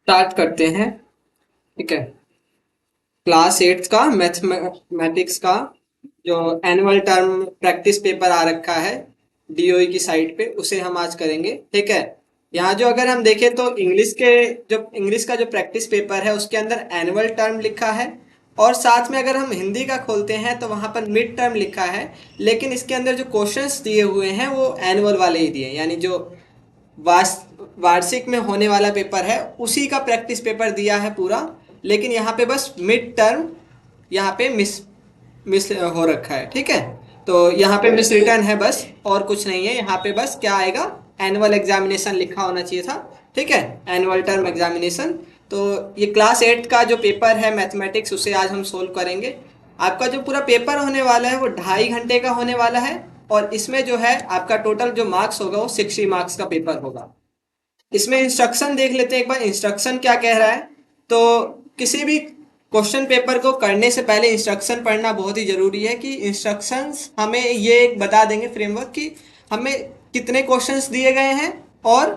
Start करते हैं। ठीक है। क्लास 8 का मैथमेटिक्स का जो एनुअल टर्म प्रैक्टिस पेपर आ रखा है डीओई की साइट पे, उसे हम आज करेंगे। ठीक है। यहाँ जो अगर हम देखें तो इंग्लिश का जो प्रैक्टिस पेपर है उसके अंदर एनुअल टर्म लिखा है, और साथ में अगर हम हिंदी का खोलते हैं तो वहाँ पर मिड टर्म लिखा है। लेकिन इसके अंदर जो क्वेश्चंस दिए हुए हैं वो एनुअल वाले ही दिए हैं, यानी जो वार्षिक में होने वाला पेपर है उसी का प्रैक्टिस पेपर दिया है पूरा। लेकिन यहाँ पे बस मिड टर्म यहाँ पे मिस मिस हो रखा है। ठीक है। तो यहाँ पे मिस रिटर्न है बस, और कुछ नहीं है। यहाँ पे बस क्या आएगा, एनुअल एग्जामिनेशन लिखा होना चाहिए था। ठीक है, एनुअल टर्म एग्जामिनेशन। तो ये क्लास 8 का जो पेपर है मैथमेटिक्स, उसे आज हम सोल्व करेंगे। आपका जो पूरा पेपर होने वाला है वो 2.5 घंटे का होने वाला है, और इसमें जो है आपका टोटल जो मार्क्स होगा वो 60 मार्क्स का पेपर होगा। इसमें इंस्ट्रक्शन देख लेते हैं एक बार, इंस्ट्रक्शन क्या कह रहा है। तो किसी भी क्वेश्चन पेपर को करने से पहले इंस्ट्रक्शन पढ़ना बहुत ही जरूरी है, कि इंस्ट्रक्शंस हमें ये एक बता देंगे फ्रेमवर्क कि हमें कितने क्वेश्चंस दिए गए हैं और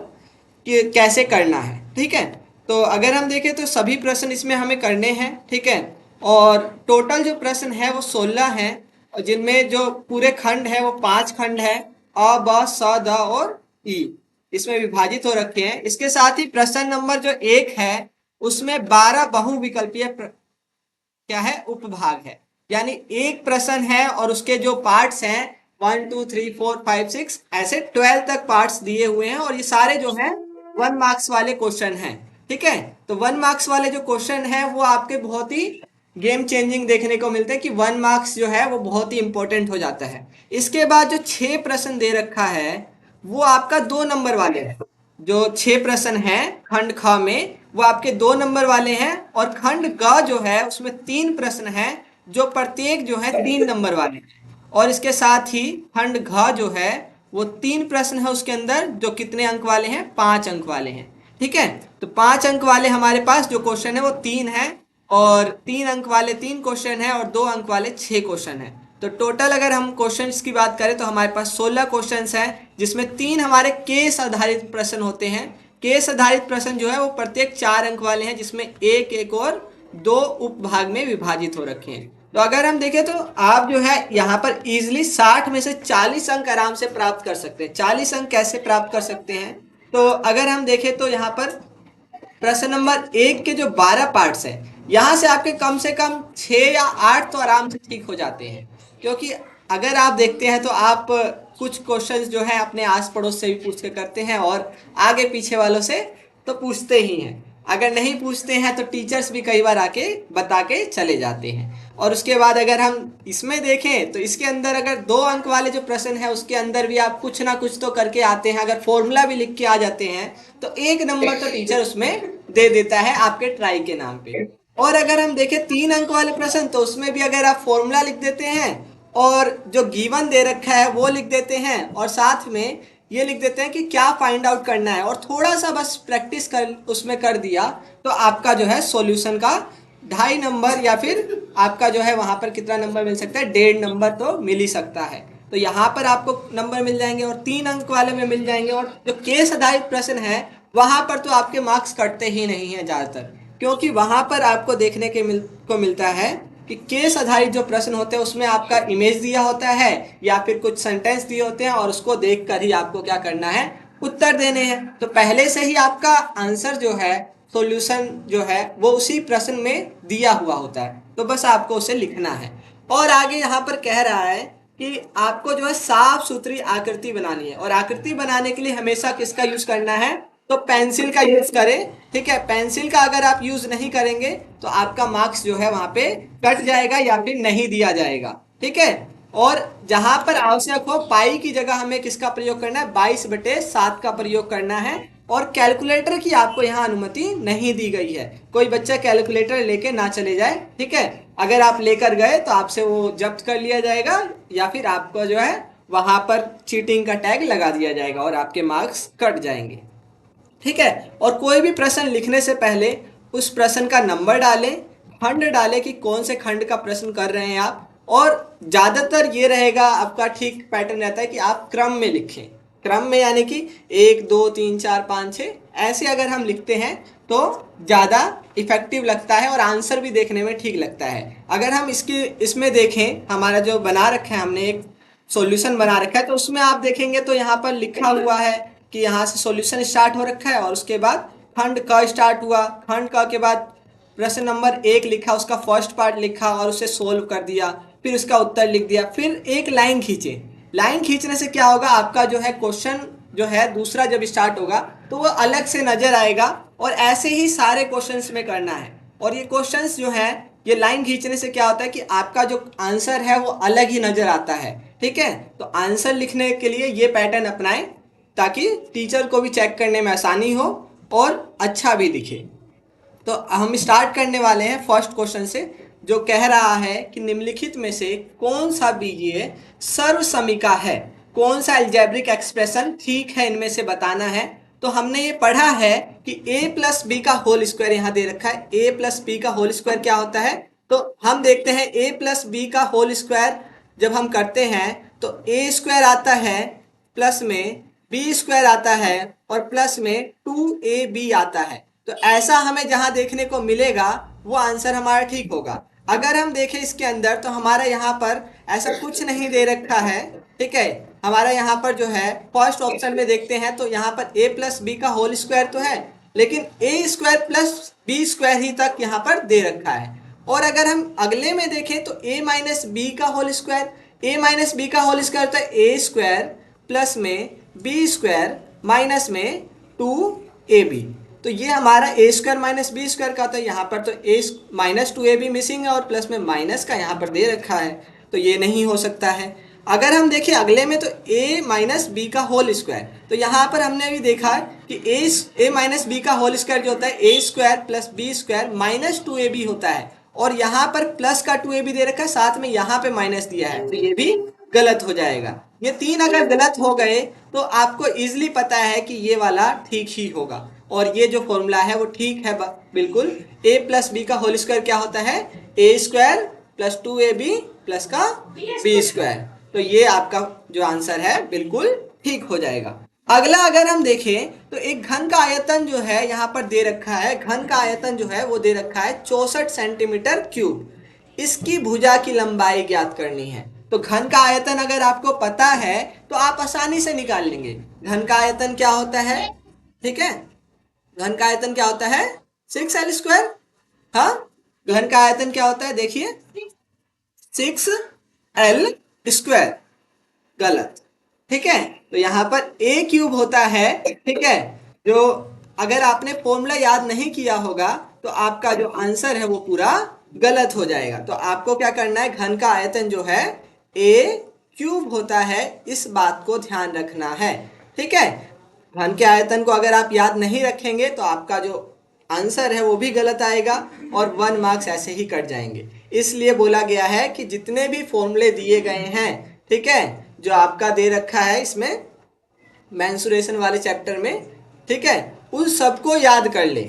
कैसे करना है। ठीक है। तो अगर हम देखें तो सभी प्रश्न इसमें हमें करने हैं। ठीक है। और टोटल जो प्रश्न है वो 16 हैं, और जिनमें जो पूरे खंड है वो 5 खंड है, अ ब स द और ई, इसमें विभाजित हो रखे हैं। इसके साथ ही प्रश्न नंबर जो 1 है उसमें 12 बहुविकल्पीय क्या है, उपभाग है। यानी एक प्रश्न है और उसके जो पार्ट्स हैं 1 2 3 4 5 6 ऐसे 12 तक पार्ट्स दिए हुए हैं, और ये सारे जो हैं 1 मार्क्स वाले क्वेश्चन हैं। ठीक है। तो 1 मार्क्स वाले जो क्वेश्चन हैं वो आपके बहुत ही गेम चेंजिंग देखने को मिलते हैं, कि 1 मार्क्स जो है वो बहुत ही इंपॉर्टेंट हो जाता है। इसके बाद जो 6 प्रश्न दे रखा है वो आपका 2 नंबर वाले हैं। जो 6 प्रश्न हैं खंड ख में वो आपके 2 नंबर वाले हैं, और खंड ग जो है उसमें 3 प्रश्न हैं जो प्रत्येक जो है 3 नंबर वाले हैं। और इसके साथ ही खंड घ जो है वो 3 प्रश्न है उसके अंदर, जो कितने अंक वाले हैं, 5 अंक वाले हैं। ठीक है। तो 5 अंक वाले हमारे पास जो क्वेश्चन है वो 3 है, और 3 अंक वाले 3 क्वेश्चन है, और 2 अंक वाले 6 क्वेश्चन है। तो टोटल अगर हम क्वेश्चंस की बात करें तो हमारे पास 16 क्वेश्चंस हैं, जिसमें 3 हमारे केस आधारित प्रश्न होते हैं। केस आधारित प्रश्न जो है वो प्रत्येक 4 अंक वाले हैं, जिसमें एक एक और 2 उपभाग में विभाजित हो रखे हैं। तो अगर हम देखें तो आप जो है यहाँ पर इजिली 60 में से 40 अंक आराम से प्राप्त कर सकते हैं। 40 अंक कैसे प्राप्त कर सकते हैं, तो अगर हम देखें तो यहाँ पर प्रश्न नंबर 1 के जो 12 पार्ट्स हैं, यहाँ से आपके कम से कम 6 या 8 तो आराम से ठीक हो जाते हैं। क्योंकि अगर आप देखते हैं तो आप कुछ क्वेश्चंस जो है अपने आस पड़ोस से भी पूछ के करते हैं, और आगे पीछे वालों से तो पूछते ही हैं। अगर नहीं पूछते हैं तो टीचर्स भी कई बार आके बता के चले जाते हैं। और उसके बाद अगर हम इसमें देखें तो इसके अंदर अगर 2 अंक वाले जो प्रश्न है उसके अंदर भी आप कुछ ना कुछ तो करके आते हैं। अगर फॉर्मूला भी लिख के आ जाते हैं तो 1 नंबर तो टीचर उसमें दे देता है आपके ट्राई के नाम पे। और अगर हम देखें 3 अंक वाले प्रश्न, तो उसमें भी अगर आप फॉर्मूला लिख देते हैं और जो गिवन दे रखा है वो लिख देते हैं, और साथ में ये लिख देते हैं कि क्या फाइंड आउट करना है, और थोड़ा सा बस प्रैक्टिस कर उसमें कर दिया, तो आपका जो है सॉल्यूशन का 2.5 नंबर, या फिर आपका जो है वहां पर कितना नंबर मिल सकता है, 1.5 नंबर तो मिल ही सकता है। तो यहाँ पर आपको नंबर मिल जाएंगे, और 3 अंक वाले में मिल जाएंगे। और जो केस आधारित प्रश्न है वहां पर तो आपके मार्क्स कटते ही नहीं है ज्यादातर, क्योंकि वहां पर आपको देखने को मिलता है कि केस आधारित जो प्रश्न होते हैं उसमें आपका इमेज दिया होता है या फिर कुछ सेंटेंस दिए होते हैं, और उसको देखकर ही आपको क्या करना है, उत्तर देने हैं। तो पहले से ही आपका आंसर जो है, सॉल्यूशन जो है वो उसी प्रश्न में दिया हुआ होता है, तो बस आपको उसे लिखना है। और आगे यहाँ पर कह रहा है कि आपको जो है साफ सुथरी आकृति बनानी है, और आकृति बनाने के लिए हमेशा किसका यूज करना है, तो पेंसिल का यूज करें। ठीक है। पेंसिल का अगर आप यूज नहीं करेंगे तो आपका मार्क्स जो है वहां पे कट जाएगा या फिर नहीं दिया जाएगा। ठीक है। और जहां पर आवश्यक हो पाई की जगह हमें किसका प्रयोग करना है, 22/7 का प्रयोग करना है। और कैलकुलेटर की आपको यहाँ अनुमति नहीं दी गई है, कोई बच्चा कैलकुलेटर लेके ना चले जाए। ठीक है। अगर आप लेकर गए तो आपसे वो जब्त कर लिया जाएगा, या फिर आपको जो है वहां पर चीटिंग का टैग लगा दिया जाएगा और आपके मार्क्स कट जाएंगे। ठीक है। और कोई भी प्रश्न लिखने से पहले उस प्रश्न का नंबर डालें, खंड डालें कि कौन से खंड का प्रश्न कर रहे हैं आप। और ज्यादातर ये रहेगा आपका ठीक पैटर्न रहता है कि आप क्रम में लिखें। क्रम में यानी कि 1 2 3 4 5 6 ऐसे अगर हम लिखते हैं तो ज़्यादा इफेक्टिव लगता है और आंसर भी देखने में ठीक लगता है। अगर हम इसमें देखें, हमारा जो बना रखा है हमने एक सॉल्यूशन बना रखा है, तो उसमें आप देखेंगे तो यहाँ पर लिखा हुआ है कि यहाँ से सॉल्यूशन स्टार्ट हो रखा है और उसके बाद खंड क स्टार्ट हुआ, खंड क के बाद प्रश्न नंबर 1 लिखा, उसका फर्स्ट पार्ट लिखा और उसे सोल्व कर दिया, फिर उसका उत्तर लिख दिया, फिर एक लाइन खींचे। लाइन खींचने से क्या होगा, आपका जो है क्वेश्चन जो है दूसरा जब स्टार्ट होगा तो वो अलग से नजर आएगा। और ऐसे ही सारे क्वेश्चंस में करना है। और ये क्वेश्चंस जो है, ये लाइन खींचने से क्या होता है कि आपका जो आंसर है वो अलग ही नजर आता है। ठीक है, तो आंसर लिखने के लिए ये पैटर्न अपनाएं ताकि टीचर को भी चेक करने में आसानी हो और अच्छा भी दिखे। तो हम स्टार्ट करने वाले हैं फर्स्ट क्वेश्चन से, जो कह रहा है कि निम्नलिखित में से कौन सा बीजीय सर्वसमीका है, कौन सा अलजेब्रिक एक्सप्रेशन ठीक है, इनमें से बताना है। तो हमने ये पढ़ा है कि a प्लस बी का होल स्क्वायर यहाँ दे रखा है। a प्लस बी का होल स्क्वायर क्या होता है, तो हम देखते हैं a प्लस बी का होल स्क्वायर जब हम करते हैं तो a स्क्वायर आता है, प्लस में b स्क्वायर आता है और प्लस में 2ab आता है। तो ऐसा हमें जहां देखने को मिलेगा वो आंसर हमारा ठीक होगा। अगर हम देखें इसके अंदर तो हमारा यहाँ पर ऐसा कुछ नहीं दे रखा है। ठीक है, हमारा यहाँ पर जो है फर्स्ट ऑप्शन में देखते हैं तो यहाँ पर a प्लस बी का होल स्क्वायर तो है, लेकिन a square plus B square ही तक यहाँ पर दे रखा है। और अगर हम अगले में देखें तो a माइनस बी का whole square, a minus B का होल स्क्वायर तो a स्क्वायर प्लस में बी स्क्वायर माइनस में 2ab। तो ये हमारा A square minus B square का था, यहाँ पर तो ए माइनस 2ab मिसिंग है और प्लस में माइनस का यहाँ पर दे रखा है, तो ये नहीं हो सकता है। अगर हम देखें अगले में तो a माइनस बी का होल स्क्वायर, तो यहाँ पर हमने अभी देखा कि ए माइनस बी का होल स्क्वायर जो होता है A square plus B square minus 2ab होता है, और यहाँ पर प्लस का 2ab दे रखा है, साथ में यहाँ पे माइनस दिया है, तो ये भी गलत हो जाएगा। ये तीन अगर गलत हो गए तो आपको इजिली पता है कि ये वाला ठीक ही होगा, और ये जो फॉर्मूला है वो ठीक है बिल्कुल। a प्लस बी का होल स्क्वायर क्या होता है, A square plus 2ab plus का बी स्क्वायर। तो ये आपका जो आंसर है बिल्कुल ठीक हो जाएगा। अगला अगर हम देखें तो एक घन का आयतन जो है यहाँ पर दे रखा है, घन का आयतन जो है वो दे रखा है 64 सेंटीमीटर क्यूब। इसकी भुजा की लंबाई ज्ञात करनी है। तो घन का आयतन अगर आपको पता है तो आप आसानी से निकाल लेंगे। घन का आयतन क्या होता है, ठीक है, घन का आयतन क्या होता है 6l स्क्वायर। हाँ, घन का आयतन क्या होता है, देखिए 6l स्क्वायर, गलत। ठीक है, तो यहाँ पर a क्यूब होता है। ठीक है, जो अगर आपने फॉर्मूला याद नहीं किया होगा तो आपका जो आंसर है वो पूरा गलत हो जाएगा। तो आपको क्या करना है, घन का आयतन जो है a क्यूब होता है, इस बात को ध्यान रखना है। ठीक है, घन के आयतन को अगर आप याद नहीं रखेंगे तो आपका जो आंसर है वो भी गलत आएगा और 1 मार्क्स ऐसे ही कट जाएंगे। इसलिए बोला गया है कि जितने भी फॉर्मूले दिए गए हैं, ठीक है, जो आपका दे रखा है इसमें मेंसुरेशन वाले चैप्टर में, ठीक है, उन सबको याद कर ले,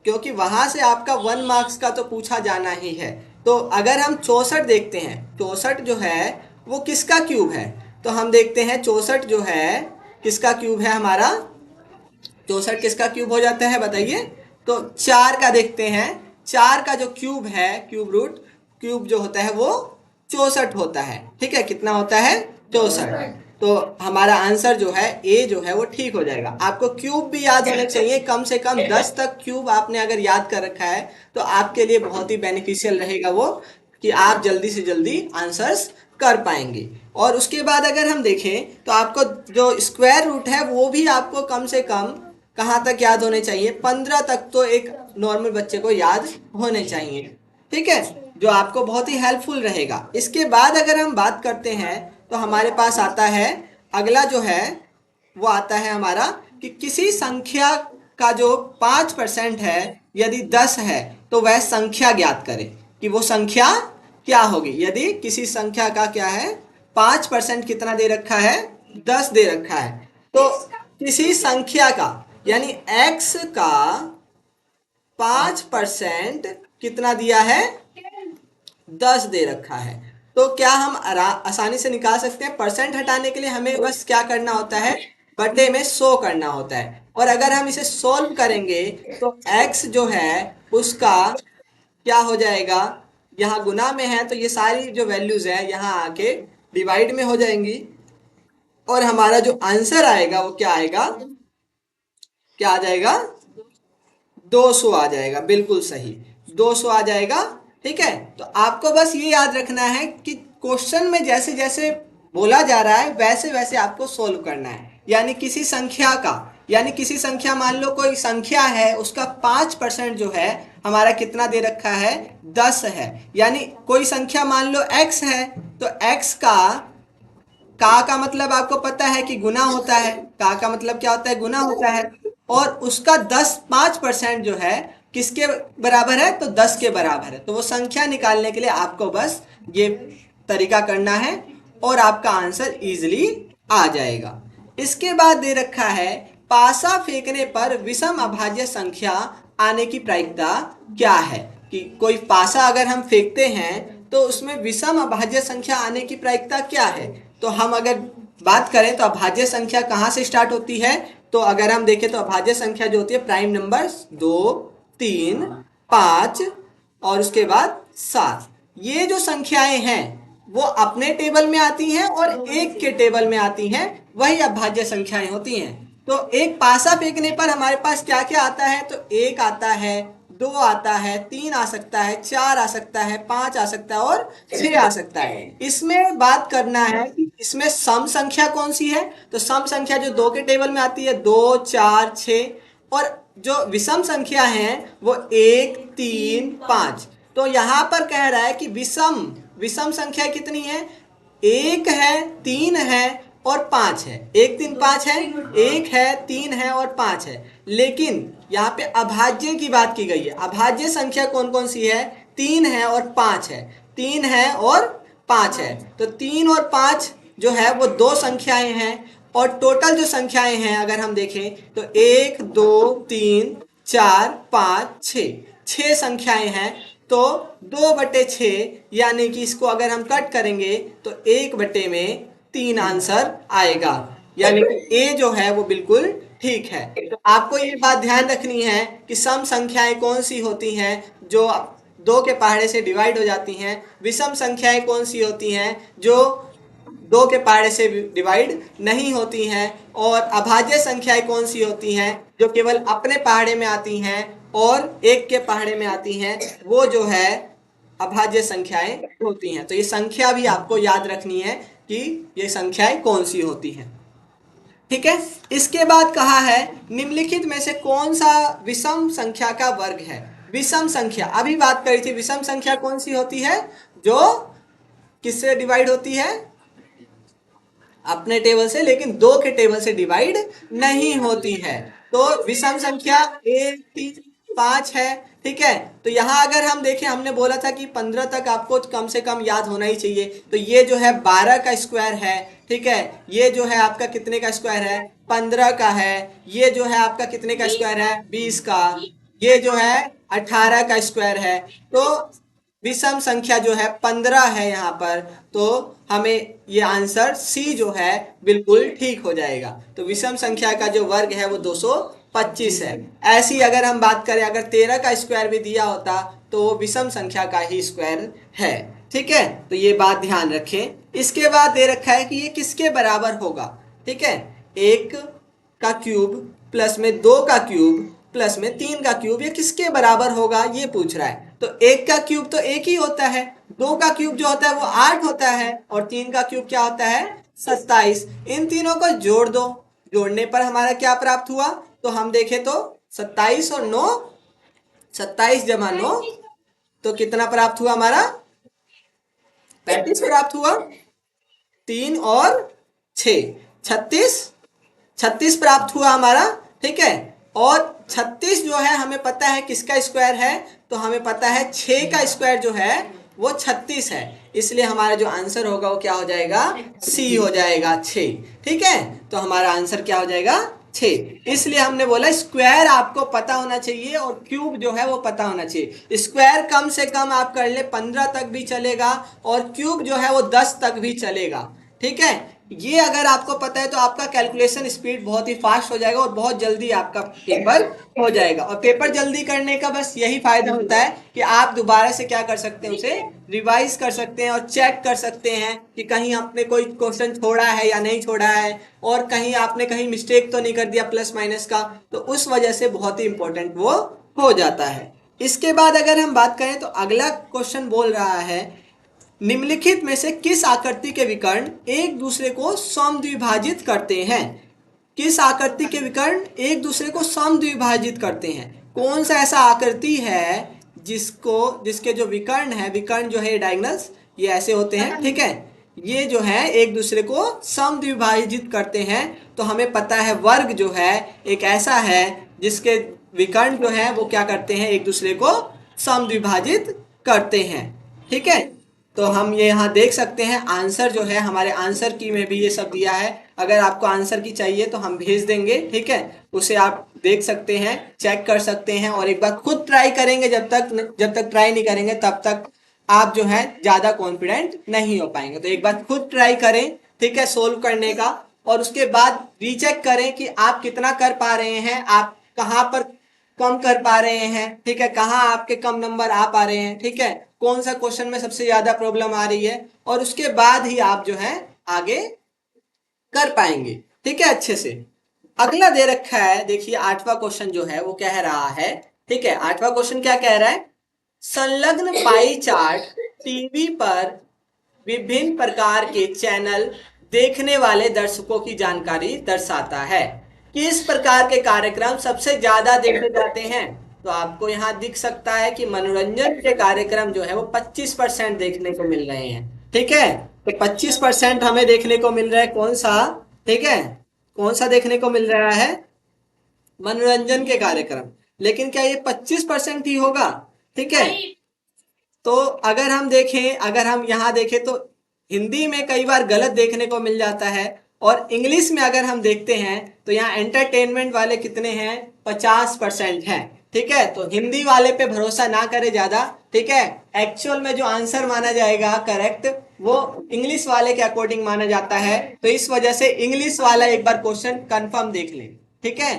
क्योंकि वहां से आपका 1 मार्क्स का तो पूछा जाना ही है। तो अगर हम 64 देखते हैं, 64 जो है वो किसका क्यूब है, तो हम देखते हैं 64 जो है किसका क्यूब है, हमारा 64 किसका क्यूब हो जाता है बताइए, तो 4 का देखते हैं। 4 का जो क्यूब है, क्यूब रूट क्यूब जो होता है वो 64 होता है। ठीक है, कितना होता है 64। तो हमारा आंसर जो है ए जो है वो ठीक हो जाएगा। आपको क्यूब भी याद होने चाहिए, कम से कम 10 तक क्यूब आपने अगर याद कर रखा है तो आपके लिए बहुत ही बेनिफिशियल रहेगा वो, कि आप जल्दी से जल्दी आंसर्स कर पाएंगे। और उसके बाद अगर हम देखें तो आपको जो स्क्वायर रूट है वो भी आपको कम से कम कहाँ तक याद होने चाहिए, 15 तक तो एक नॉर्मल बच्चे को याद होने चाहिए। ठीक है, जो आपको बहुत ही हेल्पफुल रहेगा। इसके बाद अगर हम बात करते हैं तो हमारे पास आता है अगला जो है वो आता है हमारा कि किसी संख्या का जो 5% है यदि 10 है तो वह संख्या ज्ञात करें, कि वो संख्या क्या होगी। यदि किसी संख्या का क्या है 5% कितना दे रखा है, 10 दे रखा है, तो किसी संख्या का यानी x का 5% कितना दिया है, 10 दे रखा है। तो क्या हम आसानी से निकाल सकते हैं। परसेंट हटाने के लिए हमें बस क्या करना होता है, बटे में 100 करना होता है। और अगर हम इसे सॉल्व करेंगे तो x जो है उसका क्या हो जाएगा, यहाँ गुना में है तो ये सारी जो वैल्यूज है यहाँ आके डिवाइड में हो जाएंगी और हमारा जो आंसर आएगा वो क्या आएगा, क्या आ जाएगा, 200 आ जाएगा। बिल्कुल सही, 200 आ जाएगा। ठीक है, तो आपको बस ये याद रखना है कि क्वेश्चन में जैसे जैसे बोला जा रहा है वैसे वैसे आपको सोल्व करना है। यानी किसी संख्या का, यानी किसी संख्या, मान लो कोई संख्या है उसका 5% जो है हमारा कितना दे रखा है, 10 है। यानी कोई संख्या मान लो x है तो x का मतलब आपको पता है कि गुना होता है, का मतलब क्या होता है, गुना होता है। और उसका 5% जो है किसके बराबर है, तो 10 के बराबर है। तो वो संख्या निकालने के लिए आपको बस ये तरीका करना है और आपका आंसर इजीली आ जाएगा। इसके बाद दे रखा है पासा फेंकने पर विषम अभाज्य संख्या आने की प्रायिकता क्या है। कि कोई पासा अगर हम फेंकते हैं तो उसमें विषम अभाज्य संख्या आने की प्रायिकता क्या है। तो हम अगर बात करें तो अभाज्य संख्या कहाँ से स्टार्ट होती है, तो अगर हम देखें तो अभाज्य संख्या जो होती है प्राइम नंबर 2, 3, 5 और उसके बाद 7, ये जो संख्याएं हैं वो अपने टेबल में आती हैं और एक के टेबल में आती हैं, वही अभाज्य संख्याएं होती हैं। तो एक पासा फेंकने पर हमारे पास क्या क्या आता है, तो 1 आता है, 2 आता है, 3 आ सकता है, 4 आ सकता है, 5 आ सकता है और 6 आ सकता है। इसमें बात करना है कि इसमें सम संख्या कौन सी है, तो सम संख्या जो 2 के टेबल में आती है 2, 4, 6, और जो विषम संख्या है वो 1, 3, 5। तो यहाँ पर कह रहा है कि विषम विषम संख्या कितनी है, 1 है, 3 है और 5 है। 1, 3, 5 है, 1 है, 3 है और 5 है। लेकिन यहाँ पे अभाज्य की बात की गई है। अभाज्य संख्या कौन कौन सी है, 3 है और 5 है, 3 है और 5 है। तो 3 और 5 जो है वो दो संख्याएं हैं और टोटल जो संख्याएं हैं अगर हम देखें तो 1, 2, 3, 4, 5, 6, 6 संख्याएं हैं। तो 2/6 यानी कि इसको अगर हम कट करेंगे तो 1/3 आंसर आएगा। यानी कि ए जो है वो बिल्कुल ठीक है। तो आपको ये बात ध्यान रखनी है कि सम संख्याएं कौन सी होती हैं जो 2 के पहाड़े से डिवाइड हो जाती हैं, विषम संख्याएं कौन सी होती हैं जो 2 के पहाड़े से डिवाइड नहीं होती हैं, और अभाज्य संख्याएं कौन सी होती हैं जो केवल अपने पहाड़े में आती हैं और एक के पहाड़े में आती हैं, वो जो है अभाज्य संख्याएं होती हैं। तो ये संख्या भी आपको याद रखनी है कि ये संख्याएं कौन सी होती हैं। ठीक है, इसके बाद कहा है निम्नलिखित में से कौन सा विषम संख्या का वर्ग है। विषम संख्या अभी बात करी थी, विषम संख्या कौन सी होती है जो किससे डिवाइड होती है, अपने टेबल से, लेकिन 2 के टेबल से डिवाइड नहीं होती है। तो विषम संख्या 1, 3, 5 है। ठीक है, तो यहाँ अगर हम देखें, हमने बोला था कि 15 तक आपको कम से कम याद होना ही चाहिए। तो ये जो है 12 का स्क्वायर है। ठीक है, ये जो है आपका कितने का स्क्वायर है, 15 का है। ये जो है आपका कितने का स्क्वायर है, 20 का। ये जो है 18 का स्क्वायर है। तो विषम संख्या जो है 15 है यहाँ पर। तो हमें ये आंसर सी जो है बिल्कुल ठीक हो जाएगा। तो विषम संख्या का जो वर्ग है वो 225 है। ऐसी अगर हम बात करें, अगर 13 का स्क्वायर भी दिया होता तो वो विषम संख्या का ही स्क्वायर है। ठीक है, तो ये बात ध्यान रखें। इसके बाद दे रखा है कि ये किसके बराबर होगा। ठीक है, 1 का क्यूब प्लस में 2 का क्यूब प्लस में 3 का क्यूब, ये किसके बराबर होगा ये पूछ रहा है। तो 1 का क्यूब तो 1 ही होता है, 2 का क्यूब जो होता है वो 8 होता है और 3 का क्यूब क्या होता है, 27। इन तीनों को जोड़ दो, जोड़ने पर हमारा क्या प्राप्त हुआ, तो हम देखें तो 27 और 9, 27 जमा 9 तो कितना प्राप्त हुआ हमारा, 35 प्राप्त हुआ। 3 और 6, 36, 36 प्राप्त हुआ हमारा। ठीक है, और 36 जो है हमें पता है किसका स्क्वायर है, तो हमें पता है 6 का स्क्वायर जो है वो 36 है। इसलिए हमारा जो आंसर होगा वो क्या हो जाएगा, सी हो जाएगा, 6। ठीक है, तो हमारा आंसर क्या हो जाएगा, 6। इसलिए हमने बोला स्क्वायर आपको पता होना चाहिए और क्यूब जो है वो पता होना चाहिए। स्क्वायर कम से कम आप कर ले 15 तक भी चलेगा और क्यूब जो है वो 10 तक भी चलेगा। ठीक है, ये अगर आपको पता है तो आपका कैलकुलेशन स्पीड बहुत ही फास्ट हो जाएगा और बहुत जल्दी आपका पेपर हो जाएगा। और पेपर जल्दी करने का बस यही फायदा होता है कि आप दोबारा से क्या कर सकते हैं, उसे रिवाइज कर सकते हैं और चेक कर सकते हैं कि कहीं आपने कोई क्वेश्चन छोड़ा है या नहीं छोड़ा है, और कहीं आपने कहीं मिस्टेक तो नहीं कर दिया प्लस माइनस का। तो उस वजह से बहुत ही इंपॉर्टेंट वो हो जाता है। इसके बाद अगर हम बात करें तो अगला क्वेश्चन बोल रहा है, निम्नलिखित में से किस आकृति के विकर्ण एक दूसरे को समद्विभाजित करते हैं? किस आकृति के विकर्ण एक दूसरे को समद्विभाजित करते हैं? कौन सा ऐसा आकृति है जिसके जो विकर्ण है, विकर्ण जो है डायगोनल्स, ये ऐसे होते हैं, ठीक है, ये जो है एक दूसरे को समद्विभाजित करते हैं। तो हमें पता है वर्ग जो है एक ऐसा है जिसके विकर्ण जो है वो क्या करते हैं, एक दूसरे को समद्विभाजित करते हैं, ठीक है। तो हम ये यहाँ देख सकते हैं आंसर जो है, हमारे आंसर की में भी ये सब दिया है। अगर आपको आंसर की चाहिए तो हम भेज देंगे, ठीक है, उसे आप देख सकते हैं, चेक कर सकते हैं और एक बार खुद ट्राई करेंगे। जब तक ट्राई नहीं करेंगे तब तक आप जो है ज़्यादा कॉन्फिडेंट नहीं हो पाएंगे। तो एक बार खुद ट्राई करें, ठीक है, सोल्व करने का, और उसके बाद रीचेक करें कि आप कितना कर पा रहे हैं, आप कहाँ पर कम कर पा रहे हैं, ठीक है, कहाँ आपके कम नंबर आ पा रहे हैं, ठीक है, कौन सा क्वेश्चन में सबसे ज्यादा प्रॉब्लम आ रही है, और उसके बाद ही आप जो है आगे कर पाएंगे, ठीक है, अच्छे से। अगला दे रखा है, देखिए आठवां क्वेश्चन जो है वो कह रहा है, ठीक है, आठवां क्वेश्चन क्या कह रहा है, संलग्न पाई चार्ट टीवी पर विभिन्न प्रकार के चैनल देखने वाले दर्शकों की जानकारी दर्शाता है कि इस प्रकार के कार्यक्रम सबसे ज्यादा देखे जाते हैं। तो आपको यहाँ दिख सकता है कि मनोरंजन के कार्यक्रम जो है वो 25% देखने को मिल रहे हैं, ठीक है। तो 25% हमें देखने को मिल रहा है कौन सा, ठीक है, कौन सा देखने को मिल रहा है, मनोरंजन के कार्यक्रम। लेकिन क्या ये 25% ही होगा, ठीक है। तो अगर हम देखें, अगर हम यहाँ देखें तो हिंदी में कई बार गलत देखने को मिल जाता है, और इंग्लिश में अगर हम देखते हैं तो यहाँ एंटरटेनमेंट वाले कितने हैं, 50% हैं, ठीक है। तो हिंदी वाले पे भरोसा ना करें ज्यादा, ठीक है। एक्चुअल में जो आंसर माना जाएगा करेक्ट वो इंग्लिश वाले के अकॉर्डिंग माना जाता है। तो इस वजह से इंग्लिश वाला एक बार क्वेश्चन कंफर्म देख लें, ठीक है।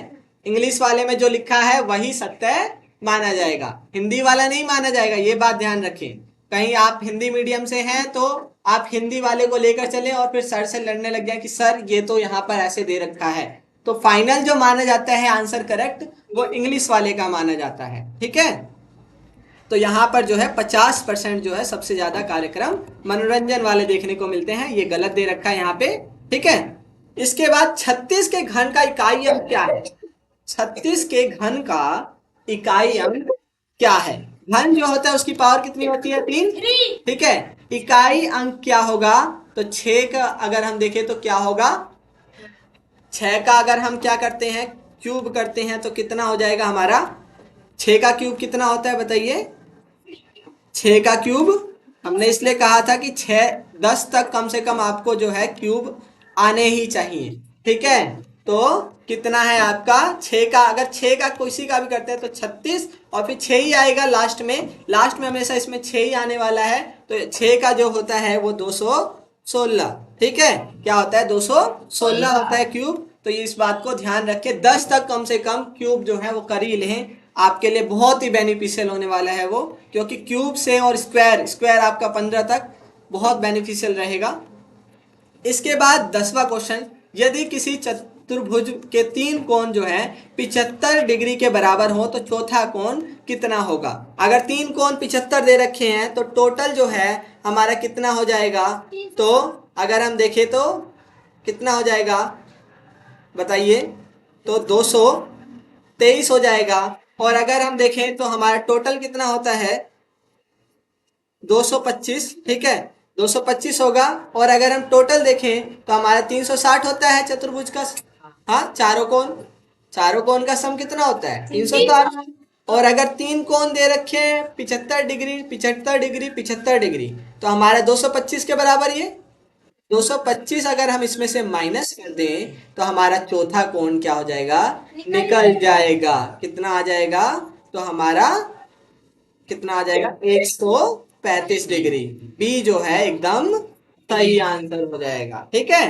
इंग्लिश वाले में जो लिखा है वही सत्य माना जाएगा, हिंदी वाला नहीं माना जाएगा, ये बात ध्यान रखें। कहीं आप हिंदी मीडियम से हैं तो आप हिंदी वाले को लेकर चले और फिर सर से लड़ने लग जाए कि सर ये तो यहाँ पर ऐसे दे रखा है। तो फाइनल जो माना जाता है आंसर करेक्ट वो इंग्लिश वाले का माना जाता है, ठीक है। तो यहाँ पर जो है 50% जो है सबसे ज्यादा कार्यक्रम मनोरंजन वाले देखने को मिलते हैं, ये गलत दे रखा है यहाँ पे, ठीक है। इसके बाद 36 के घन का इकाई अंक क्या है? 36 के घन का इकाई अंक क्या है? घन जो होता है उसकी पावर कितनी होती है, 3, ठीक है। इकाई अंक क्या होगा, तो 6 का अगर हम देखें तो क्या होगा, 6 का अगर हम क्या करते हैं, क्यूब करते हैं तो कितना हो जाएगा हमारा, 6 का क्यूब कितना होता है बताइए, 6 का क्यूब हमने इसलिए कहा था कि 10 तक कम से कम आपको जो है क्यूब आने ही चाहिए, ठीक है। तो कितना है आपका 6 का, अगर 6 का किसी का भी करते हैं तो 36 और फिर 6 ही आएगा लास्ट में हमेशा इसमें 6 ही आने वाला है। तो 6 का जो होता है वो 216, ठीक है, क्या होता है 216 होता है क्यूब। तो इस बात को ध्यान रखें, 10 तक कम से कम क्यूब जो है वो कर ही लें, आपके लिए बहुत ही बेनिफिशियल होने वाला है वो, क्योंकि क्यूब से और स्क्वायर आपका 15 तक बहुत बेनिफिशियल रहेगा। इसके बाद 10वां क्वेश्चन, यदि किसी चतुर्भुज के 3 कोण जो है 75 डिग्री के बराबर हो तो चौथा कोण कितना होगा? अगर 3 कोण 75 दे रखे हैं तो टोटल जो है हमारा कितना हो जाएगा, तो अगर हम देखें तो कितना हो जाएगा बताइए, तो 223 हो जाएगा। और अगर हम देखें तो हमारा टोटल कितना होता है, 225, ठीक है, 225 होगा। और अगर हम टोटल देखें तो हमारा 360 होता है चतुर्भुज का, हाँ, चारों कोण का सम कितना होता है 360। और अगर 3 कोण दे रखे हैं 75 डिग्री 75 डिग्री 75 डिग्री, तो हमारा 225 के बराबर ये 225 अगर हम इसमें से माइनस कर दें तो हमारा चौथा कोण क्या हो जाएगा, निकल जाएगा। कितना आ जाएगा, तो हमारा कितना आ जाएगा 135 डिग्री। बी जो है एकदम सही आंसर हो जाएगा, ठीक है।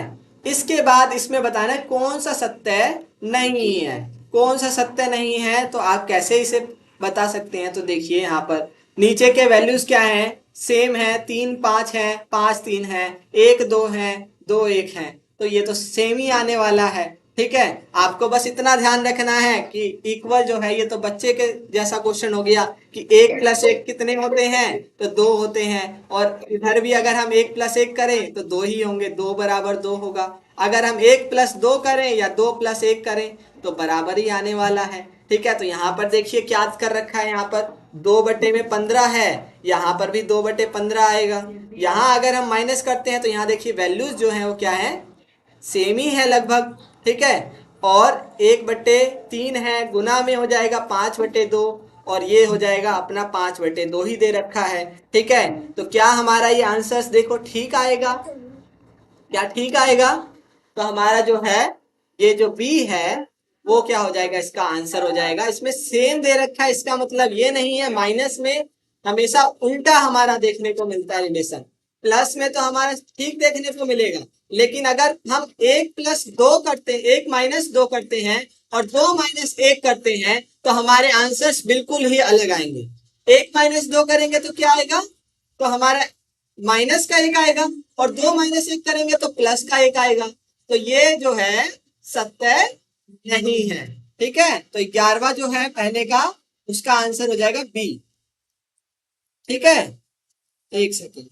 इसके बाद इसमें बताना है कौन सा सत्य नहीं है। कौन सा सत्य नहीं है तो आप कैसे इसे बता सकते हैं, तो देखिए यहाँ पर नीचे के वैल्यूज क्या हैं, सेम है, 3 5 है, 5 3 है, 1 2 है, 2 1 है, तो ये तो सेम ही आने वाला है। ठीक है, आपको बस इतना ध्यान रखना है कि इक्वल जो है ये तो बच्चे के जैसा क्वेश्चन हो गया कि 1 + 1 कितने होते हैं, तो 2 होते हैं, और इधर भी अगर हम 1 + 1 करें तो 2 ही होंगे, 2 बराबर 2 होगा। अगर हम 1 + 2 करें या 2 + 1 करें तो बराबर ही आने वाला है। ठीक है, तो यहाँ पर देखिए क्या कर रखा है, यहाँ पर 2/15 है, यहाँ पर भी 2/15 आएगा। यहाँ अगर हम माइनस करते हैं तो यहाँ देखिए वैल्यूज जो है वो क्या है, सेम ही है लगभग। ठीक है, और 1/3 है, गुना में हो जाएगा 5/2, और ये हो जाएगा अपना 5/2 ही दे रखा है। ठीक है, तो क्या हमारा ये आंसर्स देखो ठीक आएगा, क्या ठीक आएगा, तो हमारा जो है ये जो बी है वो क्या हो जाएगा, इसका आंसर हो जाएगा। इसमें सेम दे रखा है, इसका मतलब ये नहीं है, माइनस में हमेशा उल्टा हमारा देखने को मिलता है रिलेशन, प्लस में तो हमारा ठीक देखने को मिलेगा। लेकिन अगर हम 1 + 2 करते, 1 - 2 करते हैं और 2 - 1 करते हैं तो हमारे आंसर्स बिल्कुल ही अलग आएंगे। 1 - 2 करेंगे तो क्या आएगा, तो हमारा माइनस का 1 आएगा, और 2 - 1 करेंगे तो प्लस का 1 आएगा। तो ये जो है सत्य नहीं है। ठीक है, तो 11वां जो है पहले का, उसका आंसर हो जाएगा बी। ठीक है, एक सेकेंड।